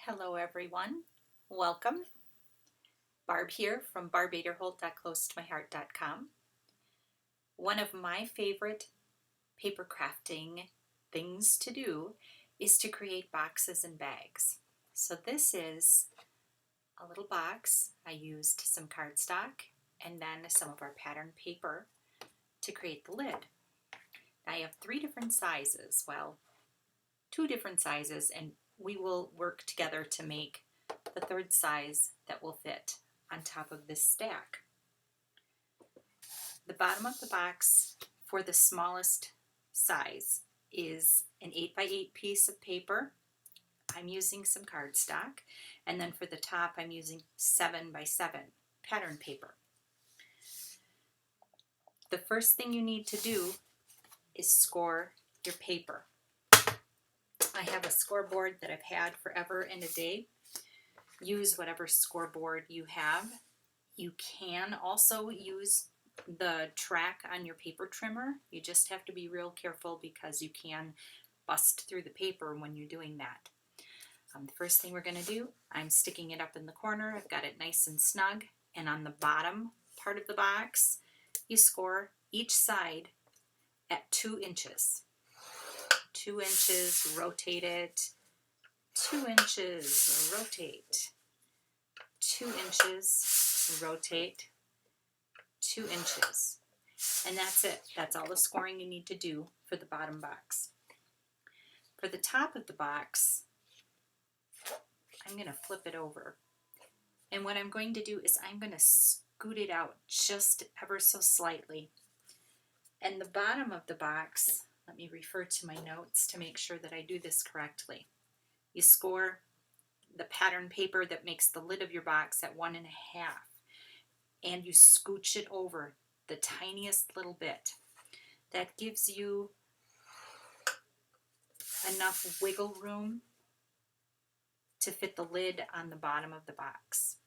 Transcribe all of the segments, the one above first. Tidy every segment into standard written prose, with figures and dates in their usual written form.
Hello everyone, welcome. Barb here from barbaderholt.closetomyheart.com. One of my favorite paper crafting things to do is to create boxes and bags. So this is a little box. I used some cardstock and then some of our pattern paper to create the lid. I have three different sizes, well, two different sizes, and we will work together to make the third size that will fit on top of this stack. The bottom of the box for the smallest size is an 8x8 piece of paper. I'm using some cardstock, and then for the top I'm using 7x7 pattern paper. The first thing you need to do is score your paper. I have a scoreboard that I've had forever and a day. Use whatever scoreboard you have. You can also use the track on your paper trimmer. You just have to be real careful because you can bust through the paper when you're doing that. The first thing we're going to do, I'm sticking it up in the corner. I've got it nice and snug. And on the bottom part of the box, you score each side at 2 inches. 2 inches, rotate it, 2 inches, rotate, 2 inches, rotate, 2 inches. And that's it. That's all the scoring you need to do for the bottom box. For the top of the box, I'm going to flip it over. And what I'm going to do is I'm going to scoot it out just ever so slightly. And the bottom of the box, let me refer to my notes to make sure that I do this correctly. You score the pattern paper that makes the lid of your box at 1.5, and you scooch it over the tiniest little bit. That gives you enough wiggle room to fit the lid on the bottom of the box.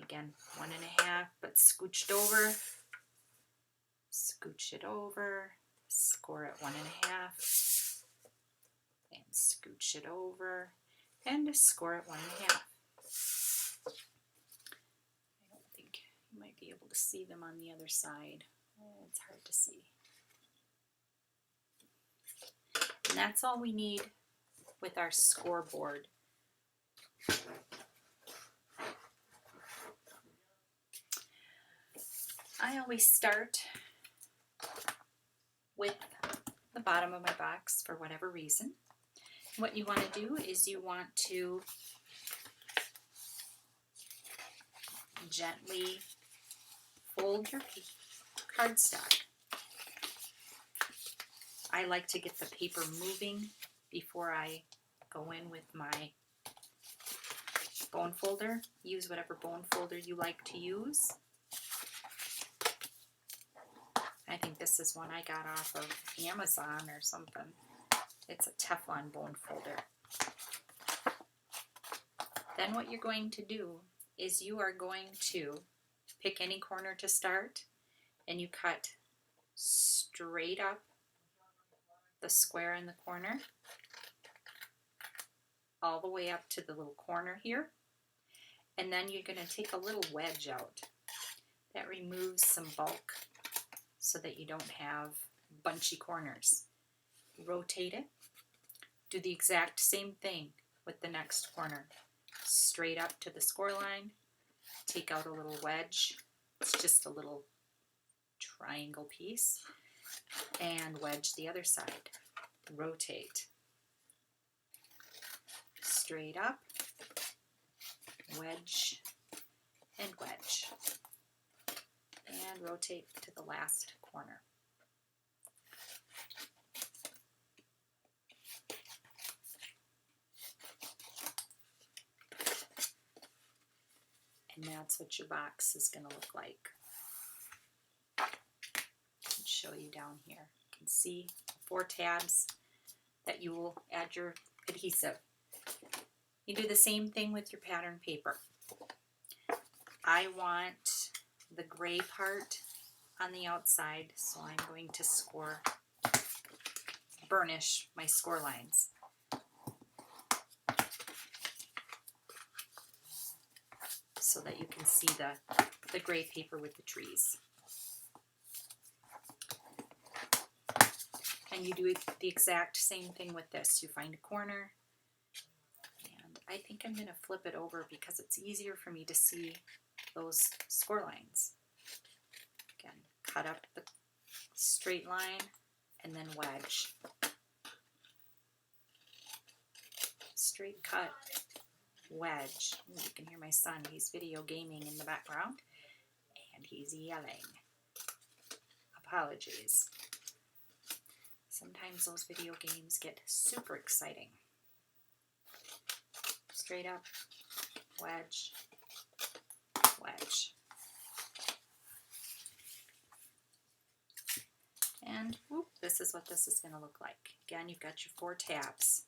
Again, 1.5, but scooched over, scooch it over, score at 1.5, and scooch it over, and score at 1.5. I don't think you might be able to see them on the other side. It's hard to see. And that's all we need with our scoreboard. I always start with the bottom of my box for whatever reason. What you want to do is you want to gently fold your cardstock. I like to get the paper moving before I go in with my bone folder. Use whatever bone folder you like to use. I think this is one I got off of Amazon or something. It's a Teflon bone folder. Then what you're going to do is you are going to pick any corner to start, and you cut straight up the square in the corner all the way up to the little corner here. And then you're going to take a little wedge out. That removes some bulk so that you don't have bunchy corners. Rotate it. Do the exact same thing with the next corner. Straight up to the score line. Take out a little wedge. It's just a little triangle piece. And wedge the other side. Rotate. Straight up. Wedge and wedge. And rotate to the last corner. And that's what your box is going to look like. I'll show you down here. You can see 4 tabs that you will add your adhesive. You do the same thing with your pattern paper. I want the gray part on the outside, so I'm going to burnish my score lines. so that you can see the gray paper with the trees. And you do the exact same thing with this. You find a corner, and I think I'm going to flip it over because it's easier for me to see those score lines. Again, cut up the straight line and then wedge. Straight cut, wedge. Ooh, you can hear my son. He's video gaming in the background, and he's yelling. Apologies. Sometimes those video games get super exciting. Straight up, wedge, wedge. And whoop, this is what this is going to look like. Again, you've got your 4 tabs.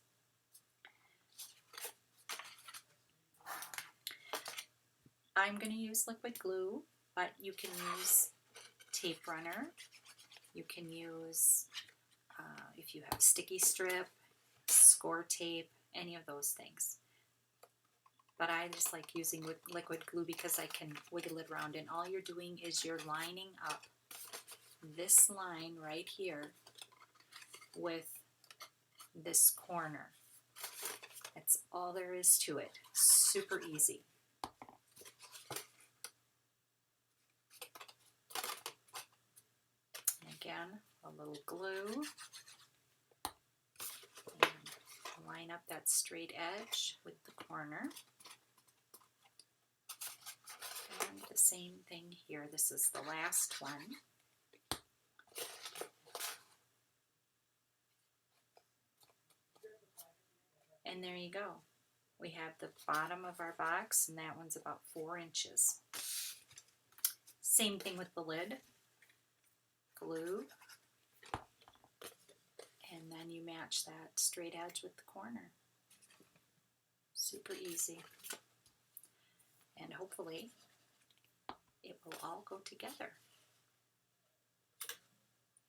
I'm going to use liquid glue, but you can use tape runner. You can use, if you have sticky strip, score tape, any of those things. But I just like using liquid glue because I can wiggle it around, and all you're doing is you're lining up this line right here with this corner. That's all there is to it. Super easy. Again, a little glue, and line up that straight edge with the corner. And the same thing here. This is the last one. And there you go. We have the bottom of our box, and that one's about 4 inches. Same thing with the lid. Glue, and then you match that straight edge with the corner. Super easy, and hopefully it will all go together.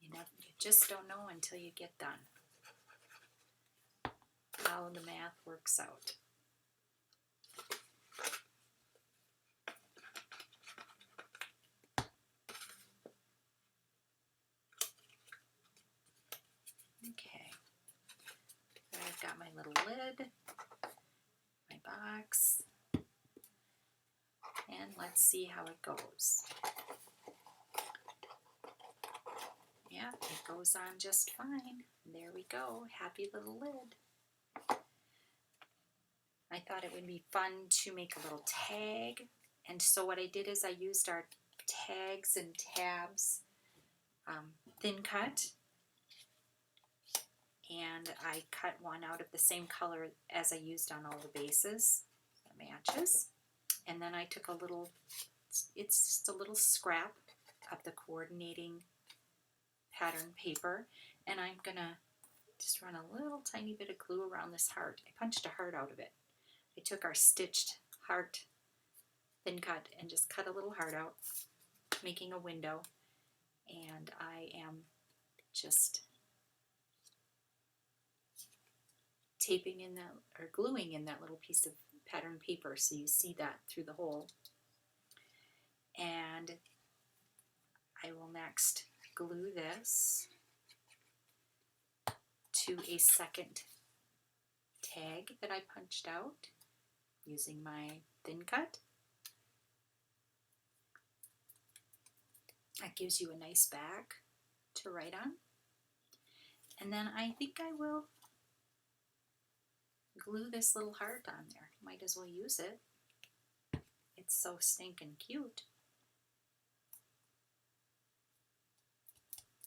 You just don't know until you get done how the math works out. Okay, I've got my little lid, my box, and let's see how it goes. Yeah, it goes on just fine. There we go, happy little lid. I thought it would be fun to make a little tag, and so what I did is I used our tags and tabs thin cut, and I cut one out of the same color as I used on all the bases, that matches, and then I took a little, it's just a little scrap of the coordinating pattern paper, and I'm gonna just run a little tiny bit of glue around this heart. I punched a heart out of it. I took our stitched heart thin cut and just cut a little heart out, making a window, and I am just taping in that, or gluing in that little piece of pattern paper so you see that through the hole. And I will next glue this to a second tag that I punched out using my thin cut. That gives you a nice back to write on. And then I think I will glue this little heart on there. Might as well use it. It's so stinking cute.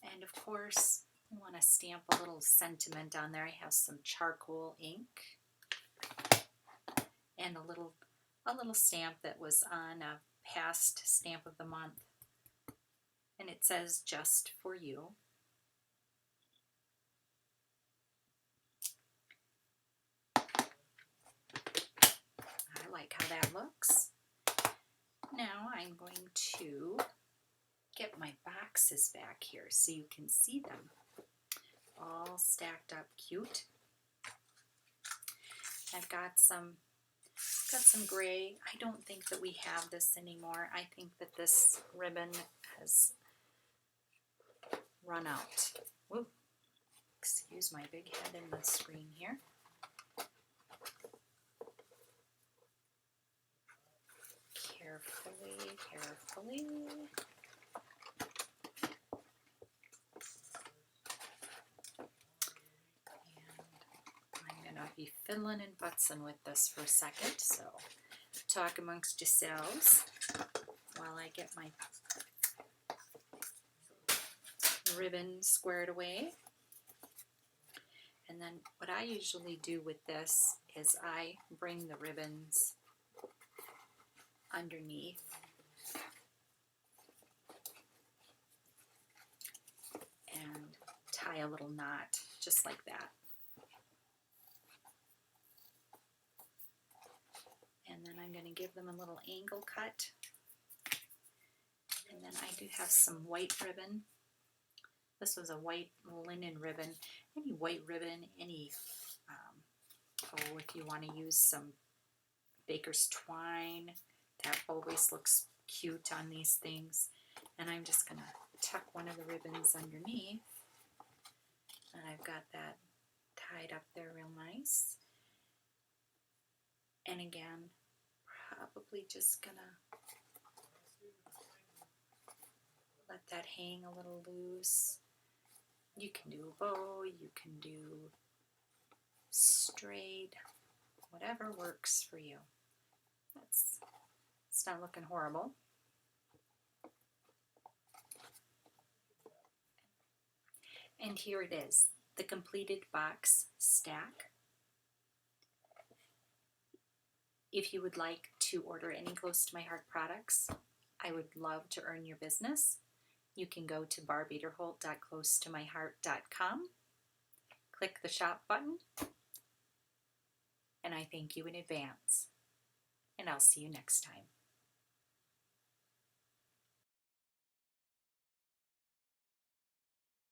And of course, I want to stamp a little sentiment on there. I have some charcoal ink and a little stamp that was on a past stamp of the month, and it says "Just for you." I like how that looks. Now I'm going to get my boxes back here so you can see them all stacked up cute. I've got some It's got some gray. I don't think that we have this anymore. I think that this ribbon has run out. Whoa. Excuse my big head in the screen here. Carefully, carefully. And I'm going to be fiddling and butzing with this for a second, so talk amongst yourselves while I get my ribbon squared away. And then what I usually do with this is I bring the ribbons underneath and tie a little knot just like that. And then I'm going to give them a little angle cut. And then I do have some white ribbon. This was a white linen ribbon. Any white ribbon, any, if you want to use some baker's twine, that always looks cute on these things. And I'm just going to tuck one of the ribbons underneath. And I've got that tied up there real nice. And again, probably just going to let that hang a little loose. You can do a bow, you can do straight, whatever works for you. It's not looking horrible. And here it is, the completed box stack. If you would like to order any Close to My Heart products, I would love to earn your business. You can go to barbederholt.closetomyheart.com, click the shop button, and I thank you in advance. And I'll see you next time.